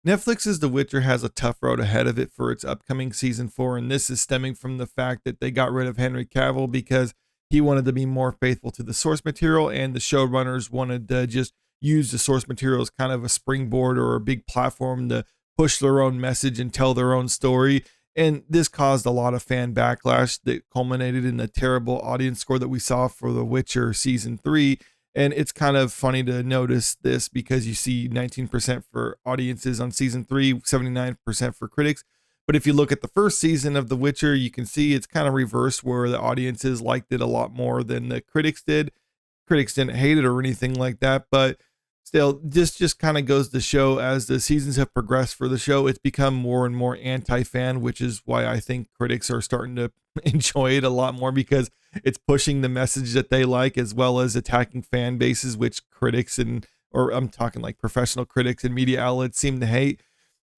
Netflix's The Witcher has a tough road ahead of it for its upcoming season 4, and this is stemming from the fact that they got rid of Henry Cavill because he wanted to be more faithful to the source material, and the showrunners wanted to just use the source material as kind of a springboard or a big platform to push their own message and tell their own story. And this caused a lot of fan backlash that culminated in the terrible audience score that we saw for The Witcher season 3. And it's kind of funny to notice this because you see 19% for audiences on season 3, 79% for critics. But if you look at the first season of The Witcher, you can see it's kind of reversed where the audiences liked it a lot more than the critics did. Critics didn't hate it or anything like that, but still, this just kind of goes to show as the seasons have progressed for the show, it's become more and more anti-fan, which is why I think critics are starting to enjoy it a lot more because it's pushing the message that they like as well as attacking fan bases, which critics or I'm talking like professional critics and media outlets seem to hate.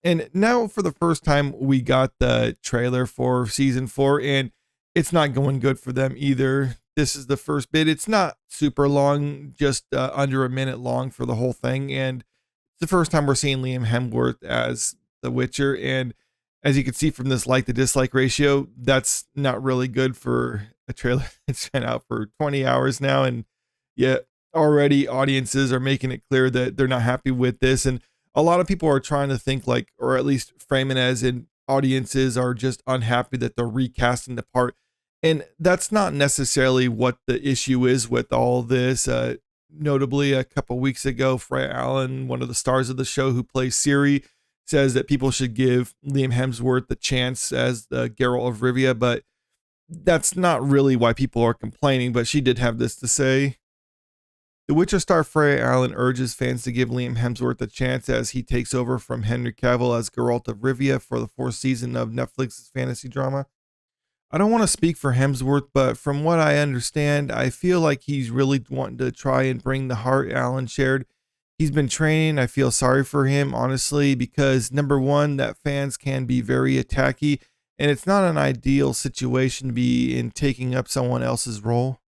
And now for the first time, we got the trailer for season 4, and it's not going good for them either. This is the first bit. It's not super long, just under a minute long for the whole thing. And it's the first time we're seeing Liam Hemsworth as the Witcher. And as you can see from this like to dislike ratio, that's not really good for a trailer that's been out for 20 hours now. And yet already audiences are making it clear that they're not happy with this. And a lot of people are trying to think like, or at least frame it as in audiences are just unhappy that they're recasting the part. And that's not necessarily what the issue is with all this. Notably, a couple weeks ago, Freya Allen, one of the stars of the show who plays Ciri, says that people should give Liam Hemsworth the chance as the Geralt of Rivia, but that's not really why people are complaining. But she did have this to say. The Witcher star Freya Allen urges fans to give Liam Hemsworth a chance as he takes over from Henry Cavill as Geralt of Rivia for the 4th season of Netflix's fantasy drama. I don't want to speak for Hemsworth, but from what I understand, I feel like he's really wanting to try and bring the heart Allen shared. He's been training. I feel sorry for him, honestly, because number one, that fans can be very attacky, and it's not an ideal situation to be in taking up someone else's role.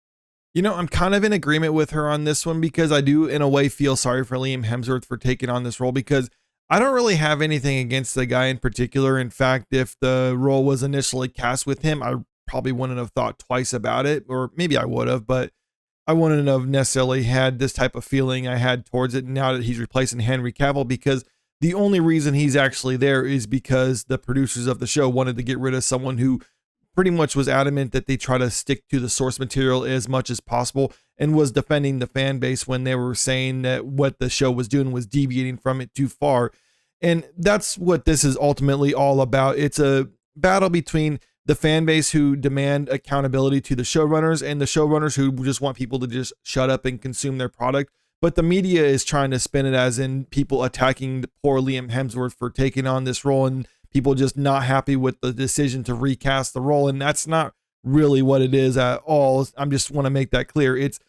You know, I'm kind of in agreement with her on this one because I do, in a way, feel sorry for Liam Hemsworth for taking on this role because I don't really have anything against the guy in particular. In fact, if the role was initially cast with him, I probably wouldn't have thought twice about it, or maybe I would have, but I wouldn't have necessarily had this type of feeling I had towards it now that he's replacing Henry Cavill, because the only reason he's actually there is because the producers of the show wanted to get rid of someone who pretty much was adamant that they try to stick to the source material as much as possible and was defending the fan base when they were saying that what the show was doing was deviating from it too far. And that's what this is ultimately all about. It's a battle between the fan base who demand accountability to the showrunners and the showrunners who just want people to just shut up and consume their product. But the media is trying to spin it as in people attacking the poor Liam Hemsworth for taking on this role and people just not happy with the decision to recast the role. And that's not really what it is at all. I just want to make that clear. It's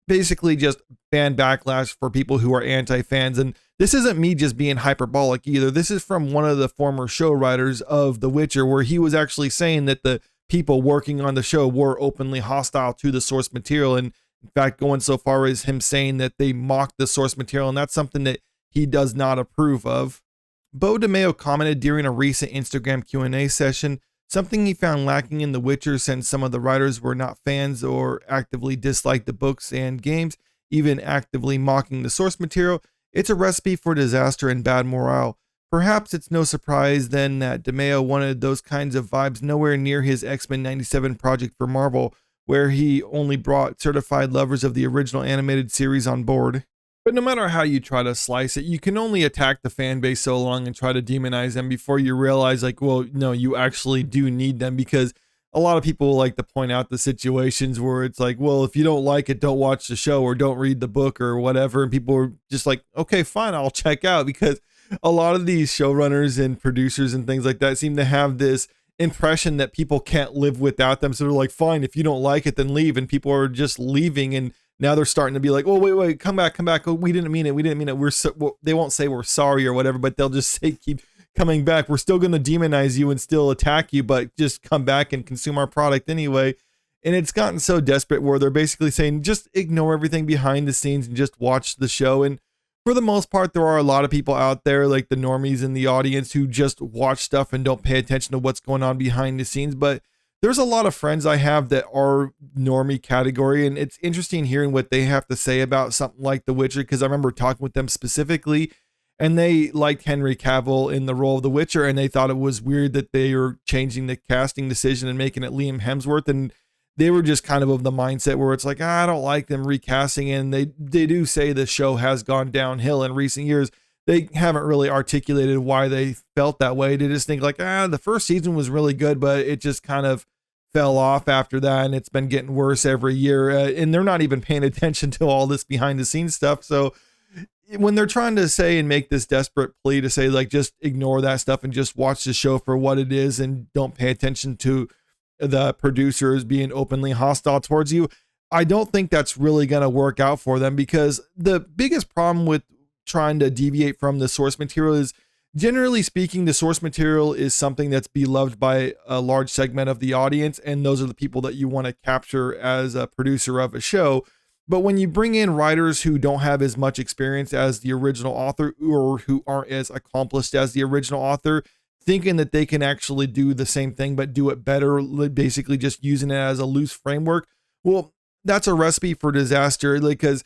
basically just fan backlash for people who are anti-fans. And this isn't me just being hyperbolic either. This is from one of the former show writers of The Witcher, where he was actually saying that the people working on the show were openly hostile to the source material. And in fact, going so far as him saying that they mocked the source material. And that's something that he does not approve of. Beau DeMayo commented during a recent Instagram Q&A session, something he found lacking in The Witcher since some of the writers were not fans or actively disliked the books and games, even actively mocking the source material. It's a recipe for disaster and bad morale. Perhaps it's no surprise then that DeMayo wanted those kinds of vibes nowhere near his X-Men 97 project for Marvel, where he only brought certified lovers of the original animated series on board. But no matter how you try to slice it, you can only attack the fan base so long and try to demonize them before you realize, like, well, no, you actually do need them, because a lot of people like to point out the situations where it's like, well, if you don't like it, don't watch the show or don't read the book or whatever. And people are just like, okay, fine, I'll check out, because a lot of these showrunners and producers and things like that seem to have this impression that people can't live without them. So they're like, fine, if you don't like it, then leave. And people are just leaving. And now they're starting to be like, oh, wait, come back. Oh, we didn't mean it. Well, they won't say we're sorry or whatever, but they'll just say, keep coming back. We're still going to demonize you and still attack you, but just come back and consume our product anyway. And it's gotten so desperate where they're basically saying, just ignore everything behind the scenes and just watch the show. And For the most part, there are a lot of people out there, like the normies in the audience, who just watch stuff and don't pay attention to what's going on behind the scenes. But there's a lot of friends I have that are normie category, and it's interesting hearing what they have to say about something like The Witcher, because I remember talking with them specifically, and they liked Henry Cavill in the role of The Witcher, and they thought it was weird that they were changing the casting decision and making it Liam Hemsworth. And they were just kind of the mindset where it's like, I don't like them recasting. And they do say the show has gone downhill in recent years. They haven't really articulated why they felt that way. They just think like, the first season was really good, but it just kind of fell off after that, and it's been getting worse every year. And they're not even paying attention to all this behind the scenes stuff. So when they're trying to say and make this desperate plea to say, like, just ignore that stuff and just watch the show for what it is and don't pay attention to the producers being openly hostile towards you, I don't think that's really going to work out for them, because the biggest problem with trying to deviate from the source material is, generally speaking, the source material is something that's beloved by a large segment of the audience, and those are the people that you want to capture as a producer of a show. But when you bring in writers who don't have as much experience as the original author, or who aren't as accomplished as the original author, thinking that they can actually do the same thing but do it better, basically just using it as a loose framework, well, that's a recipe for disaster. Because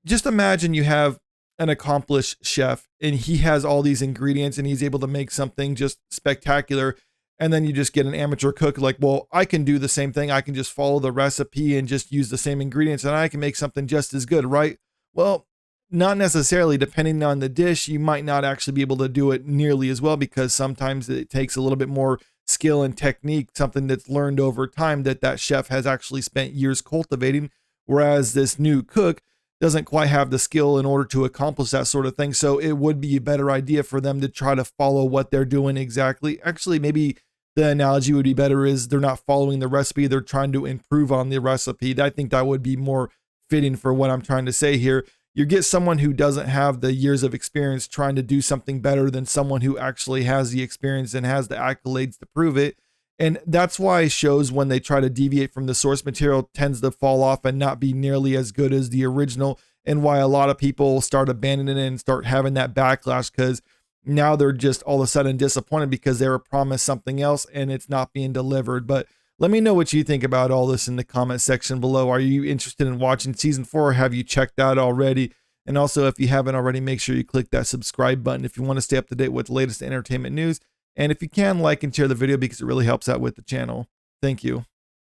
just imagine you have an accomplished chef and he has all these ingredients and he's able to make something just spectacular, and then you just get an amateur cook like, well, I can do the same thing, I can just follow the recipe and just use the same ingredients and I can make something just as good, right? Well, not necessarily. Depending on the dish, you might not actually be able to do it nearly as well, because sometimes it takes a little bit more skill and technique, something that's learned over time that chef has actually spent years cultivating, whereas this new cook doesn't quite have the skill in order to accomplish that sort of thing. So it would be a better idea for them to try to follow what they're doing exactly. Actually, maybe the analogy would be better is they're not following the recipe, they're trying to improve on the recipe. I think that would be more fitting for what I'm trying to say here. You get someone who doesn't have the years of experience trying to do something better than someone who actually has the experience and has the accolades to prove it. And that's why shows, when they try to deviate from the source material, tends to fall off and not be nearly as good as the original, and why a lot of people start abandoning it and start having that backlash, because now they're just all of a sudden disappointed because they were promised something else and it's not being delivered. But let me know what you think about all this in the comment section below. Are you interested in watching season 4, or have you checked out already? And also, if you haven't already, make sure you click that subscribe button if you want to stay up to date with the latest entertainment news. And if you can, like and share the video, because it really helps out with the channel. Thank you.